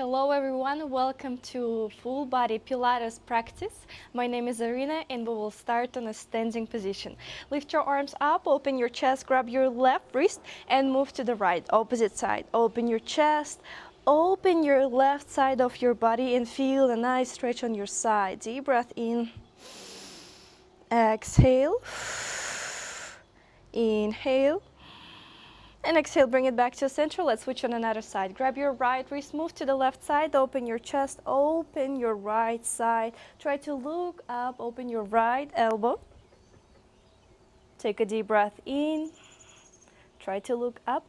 Hello everyone, welcome to full body Pilates practice. My name is Arina and we will start on a standing position. Lift your arms up, open your chest, grab your left wrist and move to the right, opposite side. Open your chest, open your left side of your body and feel a nice stretch on your side. Deep breath in, exhale, inhale. And exhale, bring it back to center. Let's switch on another side. Grab your right wrist, move to the left side, open your chest, open your right side. Try to look up, open your right elbow. Take a deep breath in. Try to look up.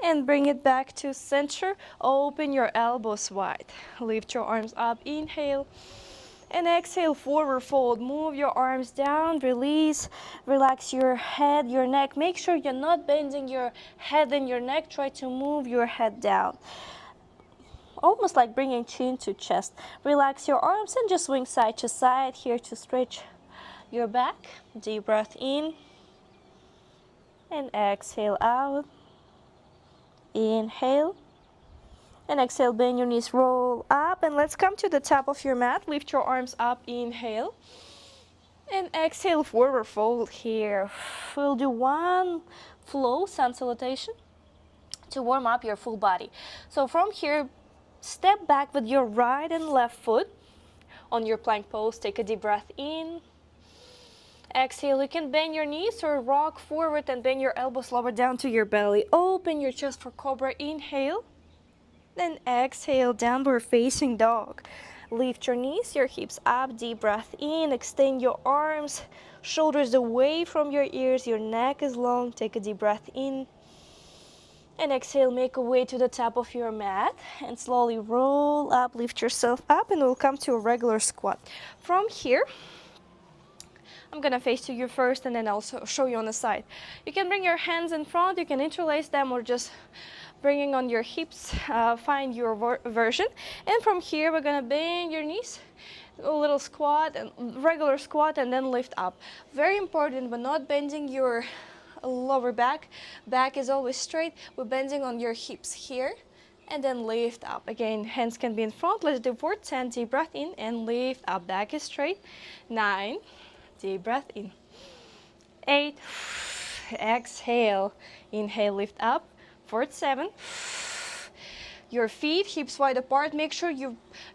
And bring it back to center. Open your elbows wide. Lift your arms up, inhale. And exhale, forward fold. Move your arms down, release, relax your head, your neck. Make sure you're not bending your head and your neck. Try to move your head down. Almost like bringing chin to chest. Relax your arms and just swing side to side here to stretch your back. Deep breath in. And exhale out. Inhale. And exhale, bend your knees, roll up, and let's come to the top of your mat. Lift your arms up, inhale. And exhale, forward fold here. We'll do one flow, sun salutation, to warm up your full body. So from here, step back with your right and left foot on your plank pose. Take a deep breath in. Exhale, you can bend your knees or rock forward and bend your elbows lower down to your belly. Open your chest for cobra, inhale. Then exhale, downward facing dog. Lift your knees, your hips up, deep breath in, extend your arms, shoulders away from your ears, your neck is long, take a deep breath in. And exhale, make a way to the top of your mat and slowly roll up, lift yourself up and we'll come to a regular squat. From here, I'm gonna face to you first and then I'll show you on the side. You can bring your hands in front, you can interlace them or just bringing on your hips, find your version. And from here, we're gonna bend your knees, a little squat, and regular squat, and then lift up. Very important, we're not bending your lower back. Back is always straight. We're bending on your hips here, and then lift up. Again, hands can be in front. Let's do 4, 10, deep breath in, and lift up. Back is straight. 9, deep breath in. 8, exhale, inhale, lift up. 4, 7. Your feet, hips wide apart. Make sure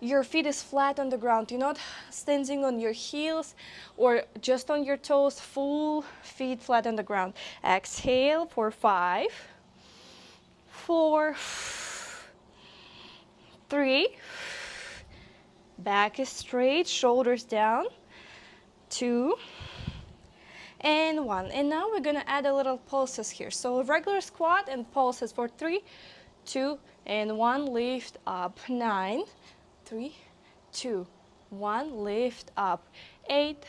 your feet is flat on the ground. You're not standing on your heels or just on your toes. Full feet flat on the ground. Exhale for 5, 4, 3. Back is straight, shoulders down. 2. And 1. And now we're gonna add a little pulses here. So regular squat and pulses for 3, 2, and 1. Lift up. 9, 3, 2, 1. Lift up. 8,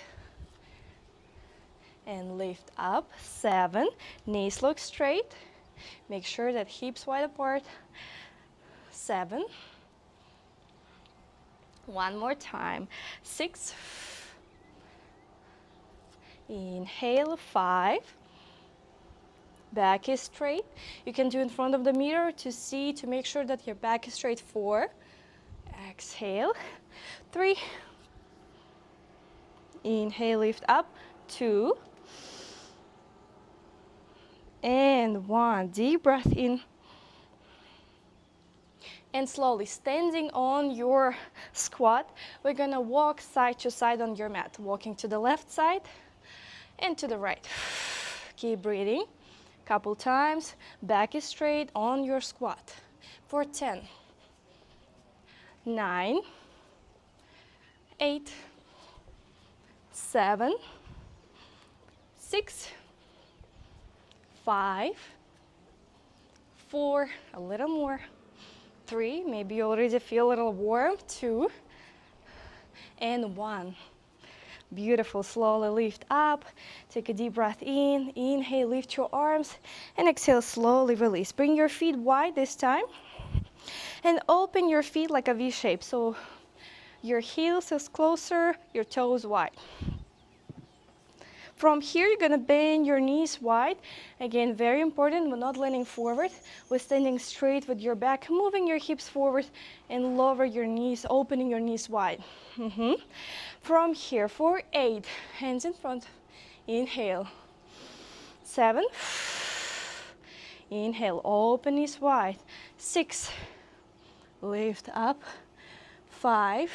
and lift up. 7. Knees look straight. Make sure that hips wide apart. 7. One more time. 6. Inhale, 5. Back is straight. You can do in front of the mirror to see, to make sure that your back is straight. 4. Exhale. 3. Inhale, lift up. 2. And 1. Deep breath in. And slowly standing on your squat, we're gonna walk side to side on your mat. Walking to the left side and to the right. Keep breathing. Couple times. Back is straight on your squat. For 10, 9, 8, 7, 6, 5, 4, a little more. 3, maybe you already feel a little warm. 2, and 1. Beautiful. Slowly lift up. Take a deep breath in. Inhale, lift your arms. And exhale, slowly release. Bring your feet wide this time. And open your feet like a V shape. So your heels is closer, your toes wide. From here, you're gonna bend your knees wide. Again, very important, we're not leaning forward. We're standing straight with your back, moving your hips forward and lower your knees, opening your knees wide. From here, for 8, hands in front, inhale. 7, inhale, open knees wide. 6, lift up. 5,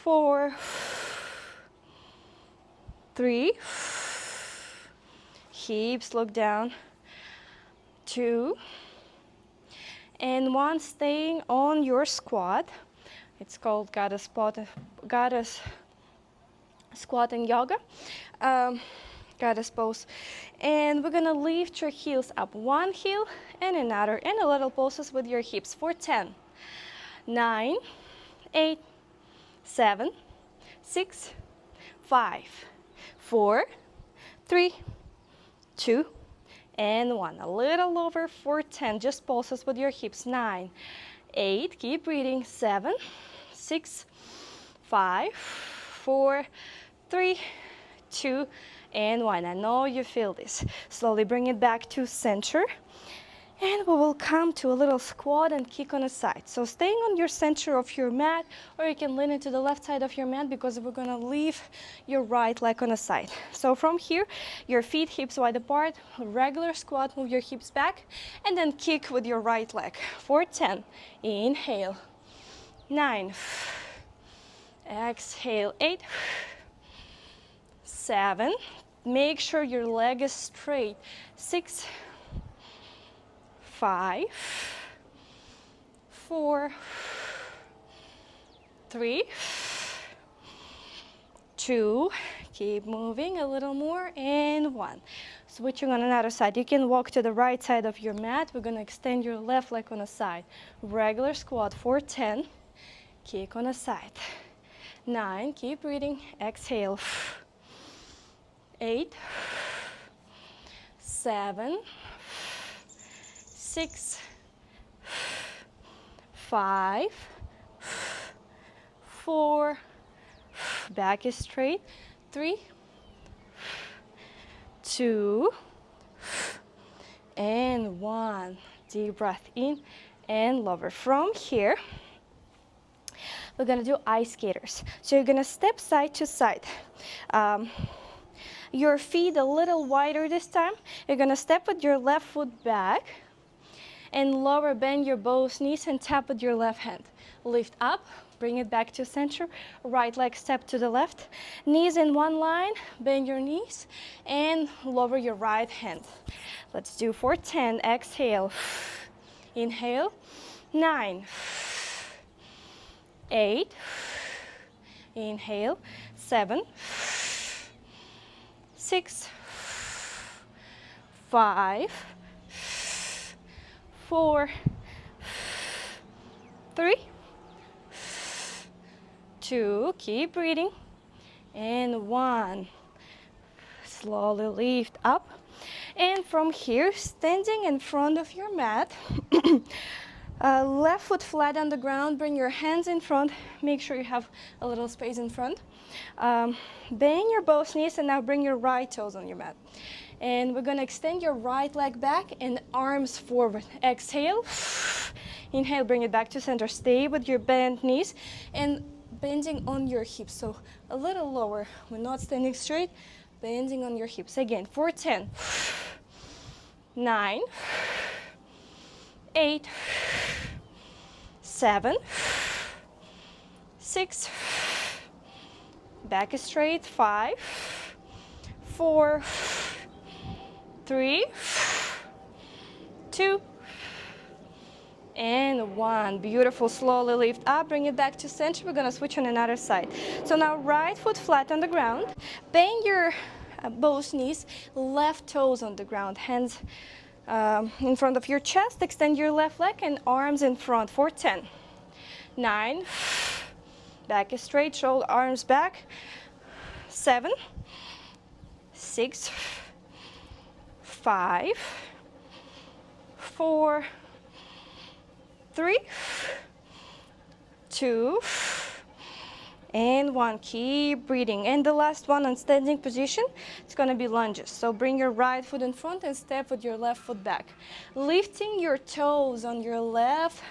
4, 3, hips look down. 2, and 1, staying on your squat. It's called goddess squat in yoga, goddess pose. And we're gonna lift your heels up, one heel and another, and a little pulses with your hips for 10, 9, 8, 7, 6, 5, 4, 3, 2, and 1. A little lower for 10, just pulses with your hips. 9, 8, keep breathing. 7, 6, 5, 4, 3, 2, and 1. I know you feel this. Slowly bring it back to center. And we will come to a little squat and kick on a side. So staying on your center of your mat, or you can lean into the left side of your mat, because we're gonna leave your right leg on a side. So from here, your feet hips wide apart, regular squat, move your hips back, and then kick with your right leg for 10. Inhale. 9. Exhale. 8. 7. Make sure your leg is straight. 6. 5, 4, 3, 2, keep moving a little more, and 1. Switching on another side. You can walk to the right side of your mat. We're gonna extend your left leg on a side. Regular squat for 10, kick on a side. 9, keep breathing, exhale. 8, 7, 6, 5, 4, back is straight. 3, 2, and 1. Deep breath in and lower. From here, we're gonna do ice skaters. So you're gonna step side to side. Your feet a little wider this time. You're gonna step with your left foot back and lower, bend your both knees and tap with your left hand. Lift up, bring it back to center. Right leg step to the left. Knees in one line, bend your knees and lower your right hand. Let's do for 10. Exhale. Inhale. 9, 8. Inhale. 7, 6, 5, 4, 3, 2, keep breathing, and 1. Slowly lift up, and from here, standing in front of your mat, left foot flat on the ground, bring your hands in front, make sure you have a little space in front. Bend your both knees, and now bring your right toes on your mat. And we're gonna extend your right leg back and arms forward. Exhale, inhale, bring it back to center. Stay with your bent knees and bending on your hips. So a little lower, we're not standing straight, bending on your hips. Again, for 10, 9, 8, 7, 6, back is straight, 5, 4, 3, 2, and 1. Beautiful. Slowly lift up, bring it back to center. We're gonna switch on another side. So now right foot flat on the ground, bend your both knees, left toes on the ground, hands in front of your chest. Extend your left leg and arms in front for 10, 9, back is straight, shoulder arms back, 7, 6, 5, 4, 3, 2, And one, keep breathing. And the last one on standing position, it's gonna be lunges. So bring your right foot in front and step with your left foot back. Lifting your toes on your left,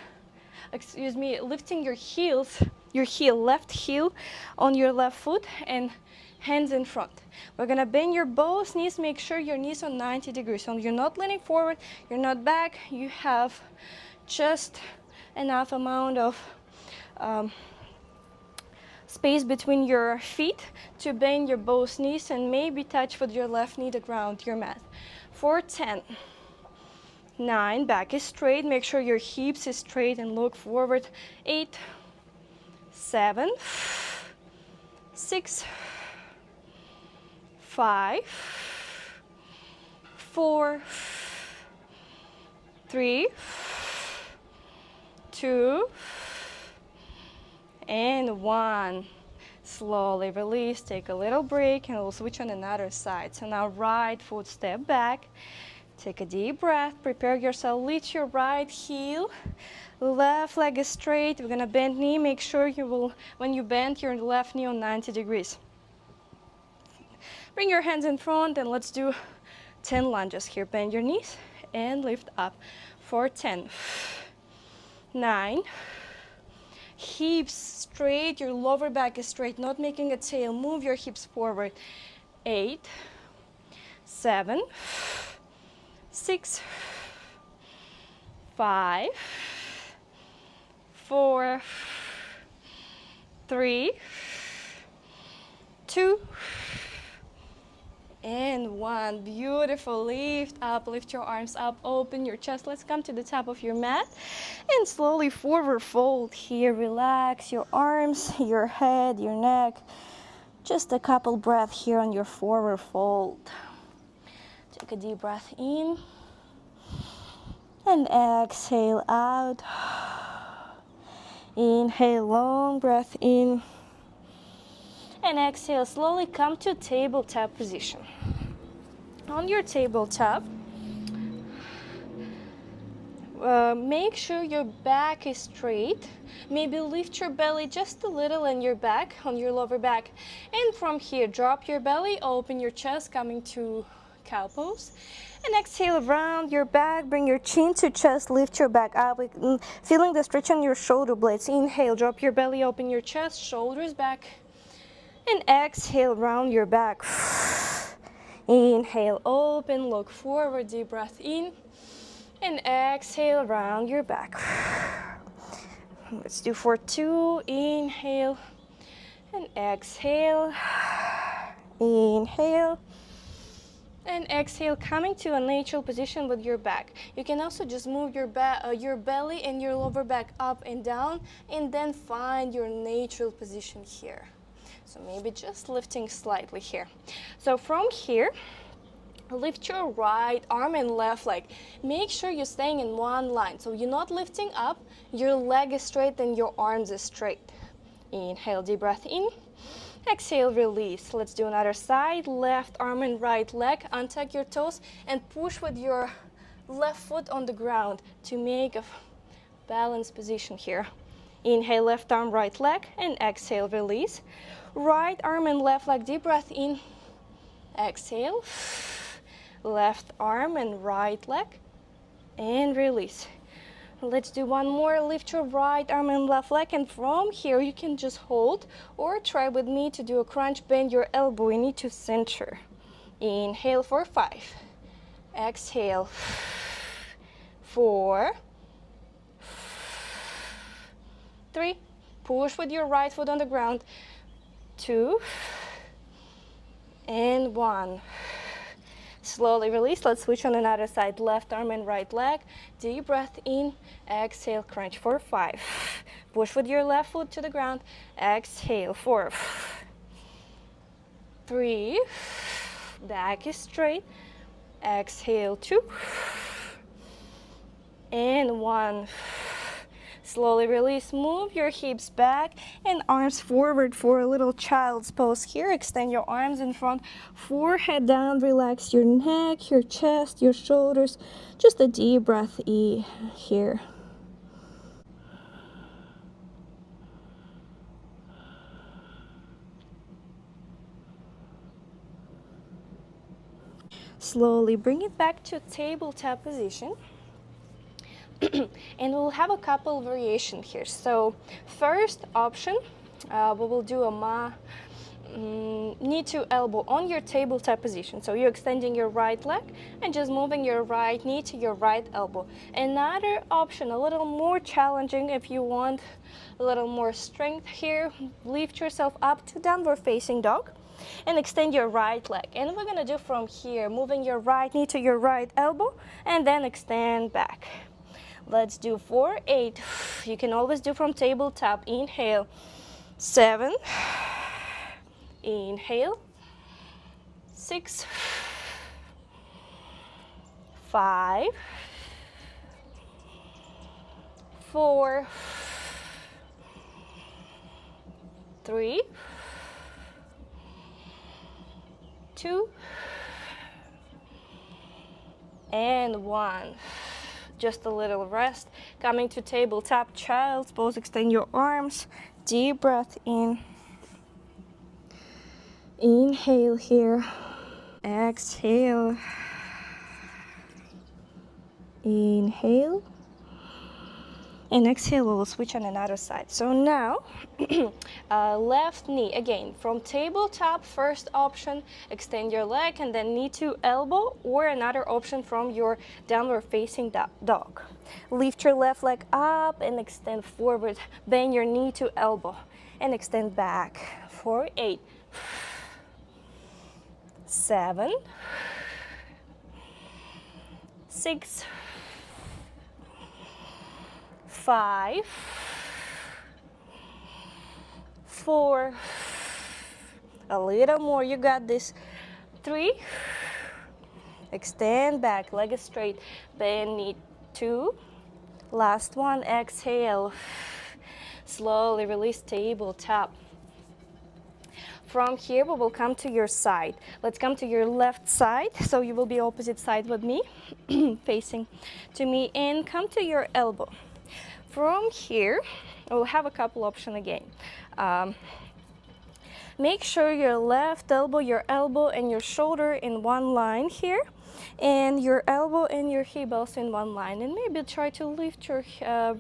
lifting your heels, left heel on your left foot and hands in front. We're gonna bend your both knees, make sure your knees are 90 degrees. So you're not leaning forward, you're not back, you have just enough amount of space between your feet to bend your both knees and maybe touch with your left knee the ground, your mat. For 10, 9, back is straight, make sure your hips is straight and look forward. 8, 7, 6, 5, 4, 3, 2, and 1. Slowly release, take a little break, and we'll switch on another side. So now right foot step back, take a deep breath, prepare yourself, lift your right heel, left leg is straight, we're gonna bend knee, make sure you will, when you bend your left knee on 90 degrees. Bring your hands in front and let's do 10 lunges here. Bend your knees and lift up for 10, 9, hips straight, your lower back is straight, not making a tail, move your hips forward. 8, 7, 6, 5, 4, 3, 2, and 1. Beautiful. Lift up, lift your arms up, open your chest. Let's come to the top of your mat and slowly forward fold here. Relax your arms, your head, your neck. Just a couple breaths here on your forward fold. Take a deep breath in and exhale out. Inhale, long breath in. And exhale, slowly come to tabletop position. On your tabletop, make sure your back is straight. Maybe lift your belly just a little and your back, on your lower back. And from here, drop your belly, open your chest, coming to cow pose. And exhale, round your back, bring your chin to chest, lift your back up, feeling the stretch on your shoulder blades. Inhale, drop your belly, open your chest, shoulders back. And exhale, round your back. Inhale, open, look forward, deep breath in. And exhale, round your back. Let's do for 2. Inhale and exhale. Inhale and exhale, coming to a natural position with your back. You can also just move your belly and your lower back up and down, and then find your natural position here. So maybe just lifting slightly here. So from here, lift your right arm and left leg. Make sure you're staying in one line. So you're not lifting up, your leg is straight and your arms is straight. Inhale, deep breath in. Exhale, release. Let's do another side. Left arm and right leg. Untuck your toes and push with your left foot on the ground to make a balanced position here. Inhale, left arm, right leg, and exhale, release. Right arm and left leg, deep breath in. Exhale. Left arm and right leg, and release. Let's do one more. Lift your right arm and left leg, and from here you can just hold or try with me to do a crunch. Bend your elbow and knee to center. Inhale for 5. Exhale. 4, 3. Push with your right foot on the ground. 2 and 1. Slowly release. Let's switch on another side. Left arm and right leg. Deep breath in. Exhale, crunch for 5. Push with your left foot to the ground. Exhale, 4, 3. Back is straight. Exhale, 2 and 1. Slowly release. Move your hips back and arms forward for a little child's pose here. Extend your arms in front, forehead down. Relax your neck, your chest, your shoulders. Just a deep breath here. Slowly bring it back to tabletop position. And we'll have a couple variations here. So first option, we will do a knee to elbow on your tabletop position. So you're extending your right leg and just moving your right knee to your right elbow. Another option, a little more challenging if you want a little more strength here, lift yourself up to downward facing dog and extend your right leg. And we're gonna do from here, moving your right knee to your right elbow and then extend back. Let's do 4, 8. You can always do from tabletop. Inhale, 7. Inhale, 6, 5, 4, 3, 2, and 1. Just a little rest. Coming to tabletop, child's pose. Extend your arms. Deep breath in. Inhale here. Exhale. Inhale. And exhale, we will switch on another side. So now, left knee, again, from tabletop, first option, extend your leg and then knee to elbow, or another option from your downward facing dog. Lift your left leg up and extend forward, bend your knee to elbow and extend back. 4, 8, 7, 6, 5, 4, a little more, you got this. 3, extend back, leg is straight, bend knee. 2, last one, exhale. Slowly release tabletop. From here, we will come to your side. Let's come to your left side. So you will be opposite side with me, facing to me, and come to your elbow. From here, we'll have a couple options again. Make sure your left elbow, and your shoulder in one line here, and your elbow and your hip also in one line. And maybe try to lift your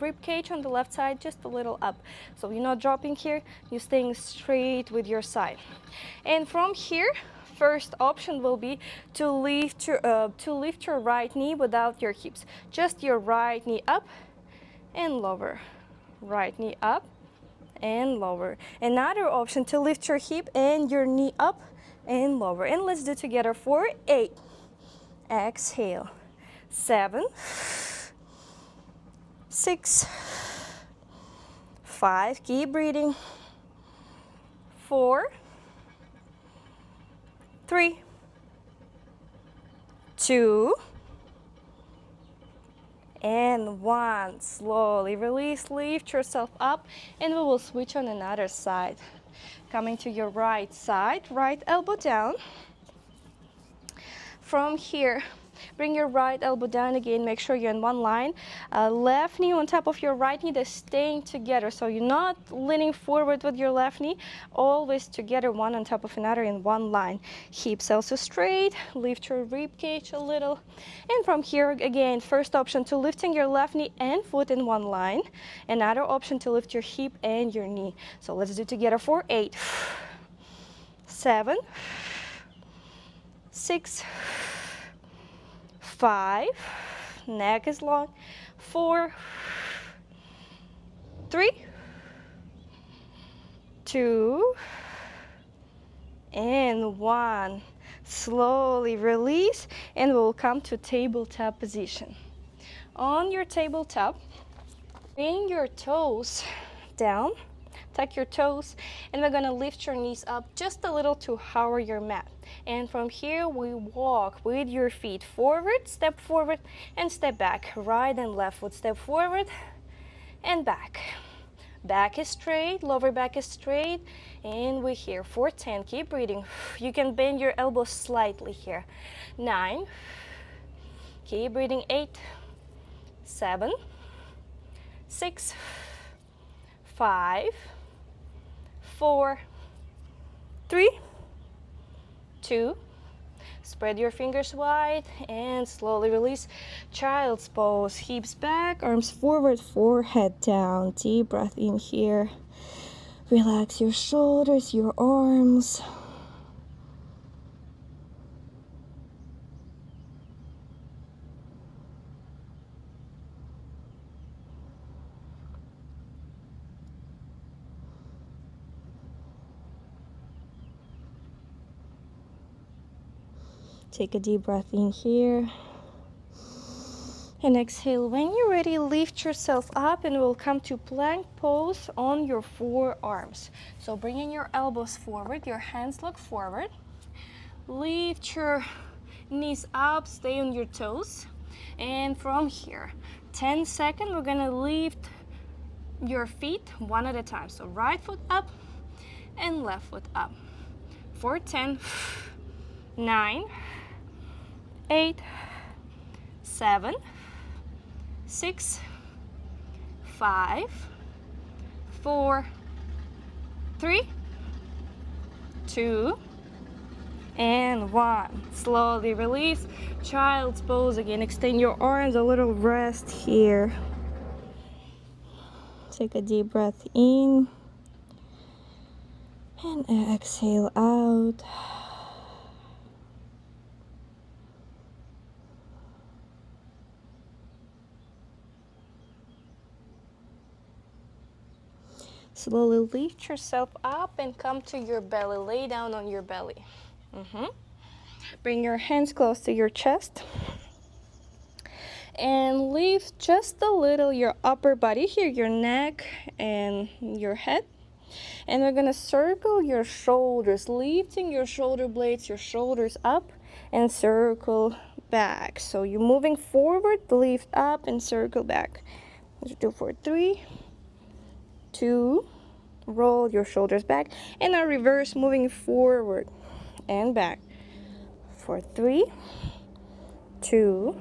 rib cage on the left side just a little up. So you're not dropping here, you're staying straight with your side. And from here, first option will be to lift your right knee without your hips. Just your right knee up and lower. Right knee up and lower. Another option to lift your hip and your knee up and lower. And let's do together 4, 8. Exhale. 7, 6, 5. Keep breathing. 4, 3, 2, and 1. Slowly release, lift yourself up, and we will switch on another side. Coming to your right side, right elbow down. From here, bring your right elbow down again, make sure you're in one line. Left knee on top of your right knee, they're staying together. So you're not leaning forward with your left knee, always together, one on top of another in one line. Hips also straight, lift your rib cage a little. And from here again, first option to lifting your left knee and foot in one line. Another option to lift your hip and your knee. So let's do together 4, 8, 7, 6, 5, neck is long, 4, 3, 2, and 1. Slowly release, and we'll come to tabletop position. On your tabletop, bring your toes down, tuck your toes, and we're gonna lift your knees up just a little to hover your mat. And from here, we walk with your feet forward, and step back. Right and left foot, step forward and back. Back is straight, lower back is straight, and we're here for 10. Keep breathing. You can bend your elbows slightly here. 9, keep breathing. 8, 7, 6, 5, 4, 3, 2. Spread your fingers wide and slowly release. Child's pose, hips back, arms forward, forehead down. Deep breath in here. Relax your shoulders, your arms. Take a deep breath in here. And exhale. When you're ready, lift yourself up and we'll come to plank pose on your forearms. So bringing your elbows forward, your hands look forward. Lift your knees up, stay on your toes. And from here, 10 seconds, we're gonna lift your feet one at a time. So right foot up and left foot up. For 10, 9, 8, 7, 6, 5, 4, 3, 2, and 1. Slowly release. Child's pose again. Extend your arms, a little rest here. Take a deep breath in and exhale out. Slowly lift yourself up and come to your belly. Lay down on your belly. Bring your hands close to your chest. And lift just a little your upper body here, your neck and your head. And we're gonna circle your shoulders, lifting your shoulder blades, your shoulders up and circle back. So you're moving forward, lift up and circle back. Let's do for 3, 2, roll your shoulders back, and now reverse, moving forward and back for 3, 2,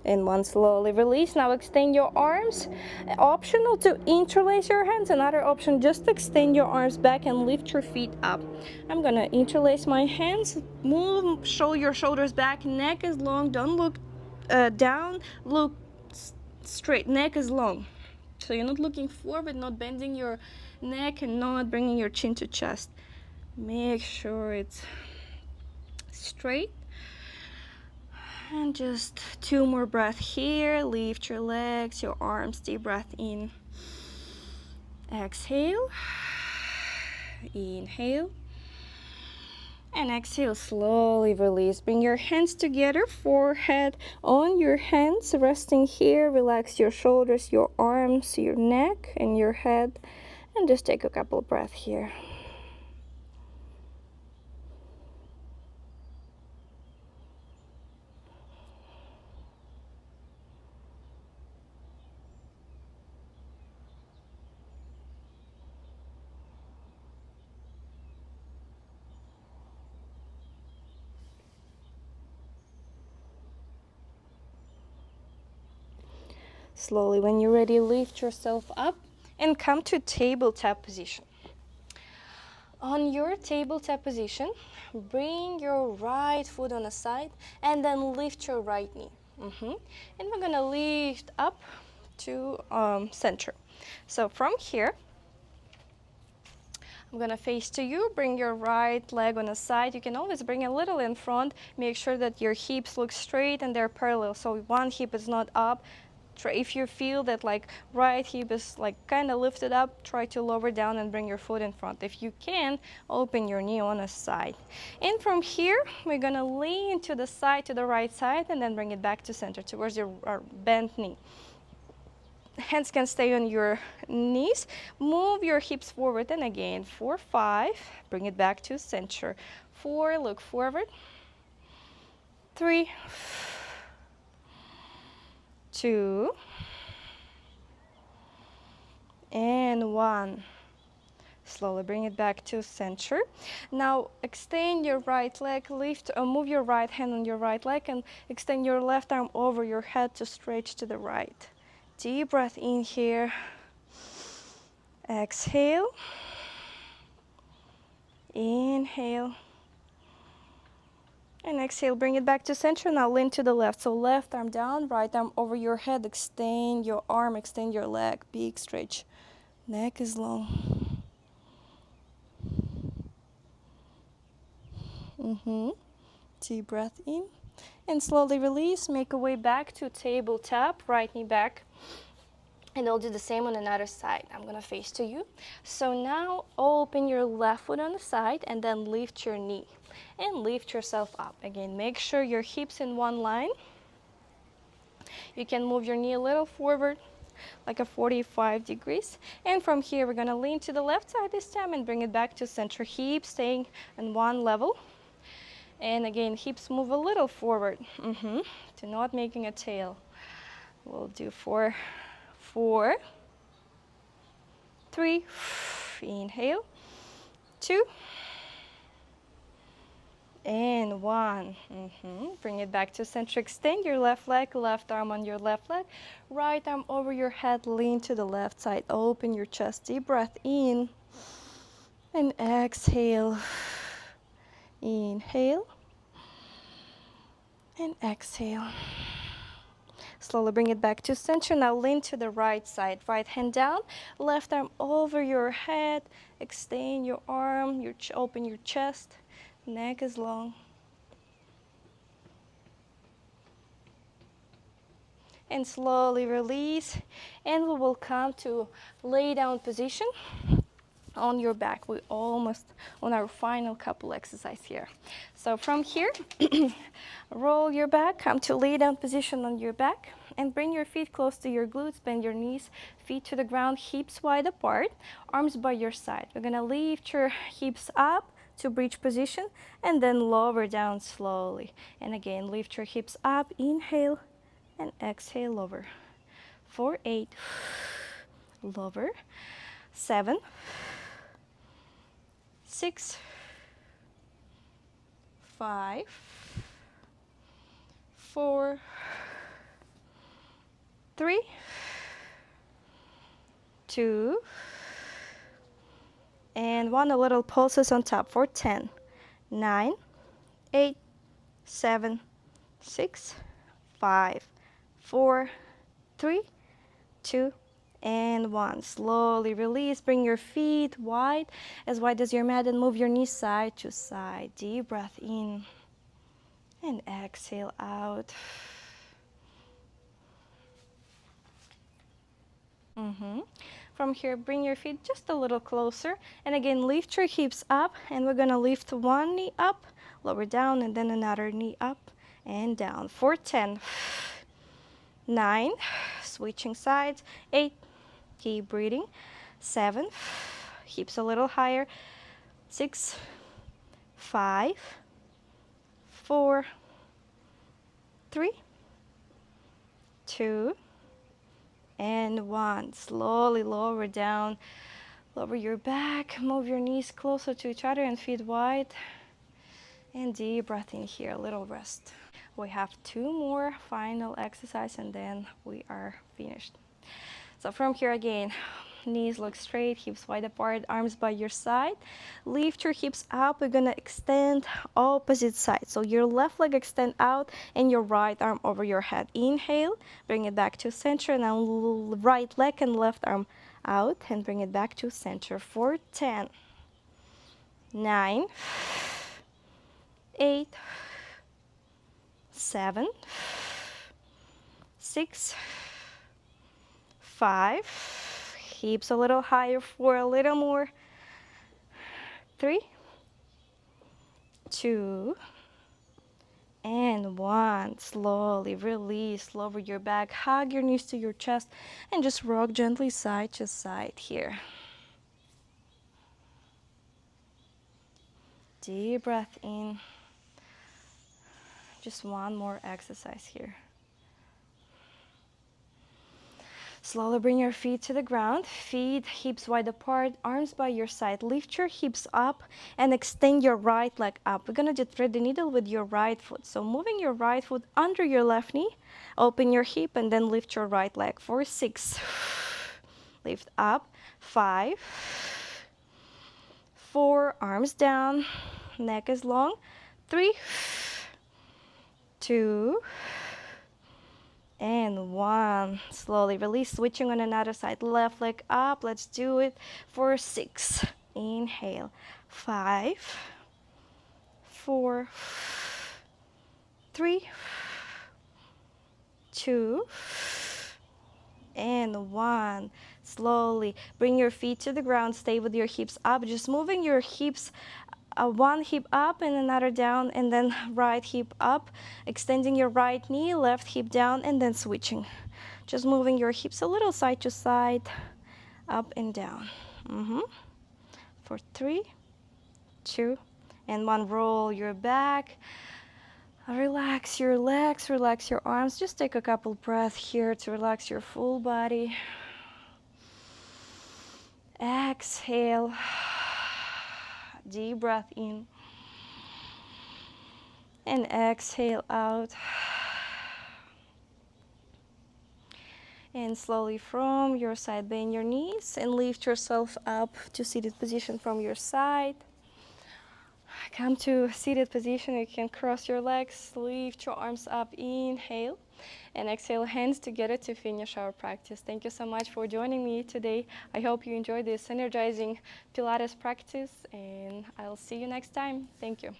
and 1. Slowly release. Now extend your arms. Optional to interlace your hands. Another option, just extend your arms back and lift your feet up. I'm gonna interlace my hands. Move, show your shoulders back. Neck is long. Don't look down. Look straight. Neck is long. So you're not looking forward, not bending your neck and not bringing your chin to chest. Make sure it's straight. And just 2 more breaths here. Lift your legs, your arms. Deep breath in. Exhale. Inhale. And exhale, slowly release. Bring your hands together, forehead on your hands, resting here. Relax your shoulders, your arms, your neck, and your head. And just take a couple of breaths here. Slowly, when you're ready, lift yourself up and come to tabletop position. On your tabletop position, bring your right foot on the side and then lift your right knee. And we're gonna lift up to center. So from here, I'm gonna face to you. Bring your right leg on the side. You can always bring a little in front. Make sure that your hips look straight and they're parallel. So one hip is not up. If you feel that like right hip is like kind of lifted up, try to lower down and bring your foot in front. If you can, open your knee on the side. And from here, we're gonna lean to the side, to the right side, and then bring it back to center towards your bent knee. Hands can stay on your knees. Move your hips forward and again. 4, 5, bring it back to center. 4, look forward. 3, 2, and 1. Slowly bring it back to center. Now extend your right leg, move your right hand on your right leg and extend your left arm over your head to stretch to the right. Deep breath in here. Exhale. Inhale. And exhale, bring it back to center. Now lean to the left. So left arm down, right arm over your head. Extend your arm, extend your leg. Big stretch. Neck is long. Deep breath in. And slowly release. Make a way back to tabletop. Right knee back. And I'll do the same on another side. I'm gonna face to you. So now open your left foot on the side and then lift your knee. And lift yourself up. Again, make sure your hips in one line. You can move your knee a little forward, like a 45 degrees. And from here, we're gonna lean to the left side this time and bring it back to center. Hips staying in one level. And again, hips move a little forward to not making a tail. We'll do 4, 3, inhale, 2, and 1. Bring it back to center. Extend your left leg, left arm on your left leg, right arm over your head, lean to the left side, open your chest, deep breath in, and exhale. Inhale, and exhale. Slowly bring it back to center. Now lean to the right side. Right hand down, left arm over your head. Extend your arm, open your chest. Neck is long. And slowly release. And we will come to lay down position on your back. We're almost on our final couple exercise here. So from here, roll your back, come to lay down position on your back, and bring your feet close to your glutes, bend your knees, feet to the ground, hips wide apart, arms by your side. We're gonna lift your hips up to bridge position, and then lower down slowly. And again, lift your hips up, inhale, and exhale, lower. 4, 8, lower. 7, 6, 5, 4, 3, 2, and 1. A little pulses on top for 10, 9, 8, 7, 6, 5, 4, 3, 2, and 1. Slowly release. Bring your feet wide as your mat, and move your knees side to side. Deep breath in and exhale out. From here, bring your feet just a little closer, and again lift your hips up, and we're gonna lift one knee up, lower down, and then another knee up and down for 10, 9, switching sides, 8, keep breathing, 7, hips a little higher, 6, 5, 4, 3, 2, and 1. Slowly lower down, lower your back, move your knees closer to each other and feet wide, and deep breath in here, a little rest. We have 2 more final exercise and then we are finished. So from here again, knees look straight, hips wide apart, arms by your side. Lift your hips up. We're gonna extend opposite side. So your left leg extend out and your right arm over your head. Inhale, bring it back to center. Now right leg and left arm out and bring it back to center for 10, 9, 8, 7, 6, 5, hips a little higher for a little more, 3, 2, and 1. Slowly release, lower your back, hug your knees to your chest, and just rock gently side to side here. Deep breath in. Just one more exercise here. Slowly bring your feet to the ground, feet, hips wide apart, arms by your side. Lift your hips up and extend your right leg up. We're gonna just thread the needle with your right foot. So moving your right foot under your left knee, open your hip and then lift your right leg for 6. Lift up, 5, 4, arms down, neck is long, 3, 2, and 1. Slowly release, switching on another side. Left leg up. Let's do it for 6. Inhale. 5, 4, 3, 2, and 1. Slowly bring your feet to the ground. Stay with your hips up. Just moving your hips, one hip up and another down, and then right hip up. Extending your right knee, left hip down, and then switching. Just moving your hips a little side to side, up and down. For 3, 2, and 1. Roll your back. Relax your legs, relax your arms. Just take a couple breaths here to relax your full body. Exhale. Deep breath in. And exhale out. And slowly from your side, bend your knees and lift yourself up to seated position from your side. Come to seated position. You can cross your legs, lift your arms up, inhale, and exhale, hands together to finish our practice. Thank you so much for joining me today. I hope you enjoyed this energizing Pilates practice, and I'll see you next time. Thank you.